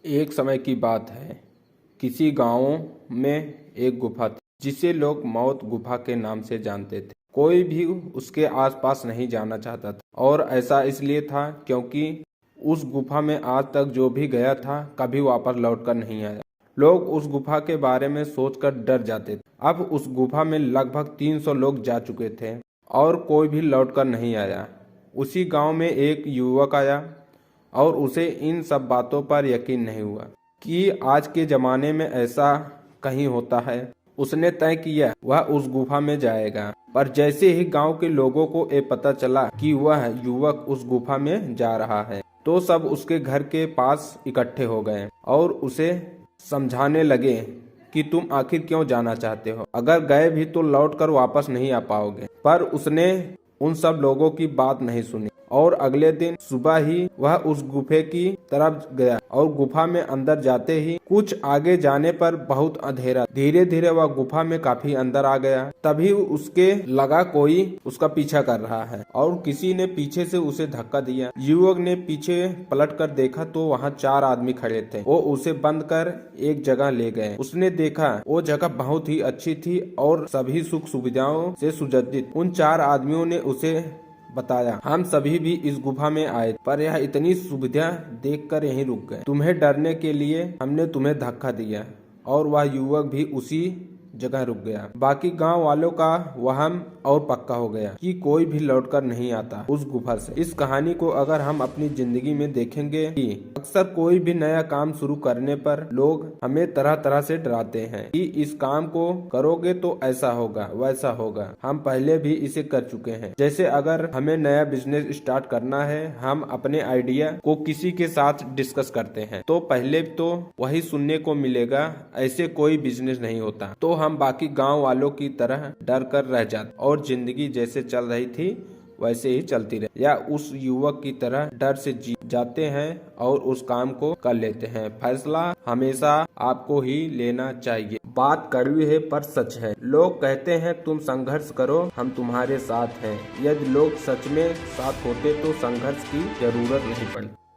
एक समय की बात है। किसी गांव में एक गुफा थी जिसे लोग मौत गुफा के नाम से जानते थे। कोई भी उसके आसपास नहीं जाना चाहता था और ऐसा इसलिए था क्योंकि उस गुफा में आज तक जो भी गया था कभी वापस लौटकर नहीं आया। लोग उस गुफा के बारे में सोचकर डर जाते थे। अब उस गुफा में लगभग 300 लोग जा चुके थे और कोई भी लौटकर नहीं आया। उसी गांव में एक युवक आया और उसे इन सब बातों पर यकीन नहीं हुआ कि आज के ज़माने में ऐसा कहीं होता है। उसने तय किया वह उस गुफा में जाएगा, पर जैसे ही गांव के लोगों को ये पता चला कि वह युवक उस गुफा में जा रहा है, तो सब उसके घर के पास इकट्ठे हो गए और उसे समझाने लगे कि तुम आखिर क्यों जाना चाहते हो। अगर गए भी तो लौटकर वापस नहीं आ पाओगे। पर उसने उन सब लोगों की बात नहीं सुनी और अगले दिन सुबह ही वह उस गुफे की तरफ गया और गुफा में अंदर जाते ही कुछ आगे जाने पर बहुत अंधेरा। धीरे धीरे वह गुफा में काफी अंदर आ गया। तभी उसके लगा कोई उसका पीछा कर रहा है और किसी ने पीछे से उसे धक्का दिया। युवक ने पीछे पलट कर देखा तो वहाँ 4 आदमी खड़े थे। वो उसे बंद कर एक जगह ले गए। उसने देखा वो जगह बहुत ही अच्छी थी और सभी सुख सुविधाओं से सुसज्जित। उन 4 आदमियों ने उसे बताया, हम सभी भी इस गुफा में आए पर यह इतनी सुविधा देखकर यहीं रुक गए। तुम्हें डरने के लिए हमने तुम्हें धक्का दिया। और वह युवक भी उसी जगह रुक गया। बाकी गांव वालों का वहम और पक्का हो गया कि कोई भी लौटकर नहीं आता उस गुफा से। इस कहानी को अगर हम अपनी जिंदगी में देखेंगे कि अक्सर कोई भी नया काम शुरू करने पर लोग हमें तरह तरह से डराते हैं कि इस काम को करोगे तो ऐसा होगा वैसा होगा। हम पहले भी इसे कर चुके हैं। जैसे अगर हमें नया बिजनेस स्टार्ट करना है, हम अपने आइडिया को किसी के साथ डिस्कस करते हैं तो पहले तो वही सुनने को मिलेगा, ऐसे कोई बिजनेस नहीं होता। तो हम बाकी गांव वालों की तरह डर कर रह जाते और जिंदगी जैसे चल रही थी वैसे ही चलती रहे, या उस युवक की तरह डर से जी जाते हैं और उस काम को कर लेते हैं। फैसला हमेशा आपको ही लेना चाहिए। बात कड़वी है पर सच है। लोग कहते हैं तुम संघर्ष करो, हम तुम्हारे साथ हैं। यदि लोग सच में साथ होते तो संघर्ष की जरूरत नहीं पड़ती।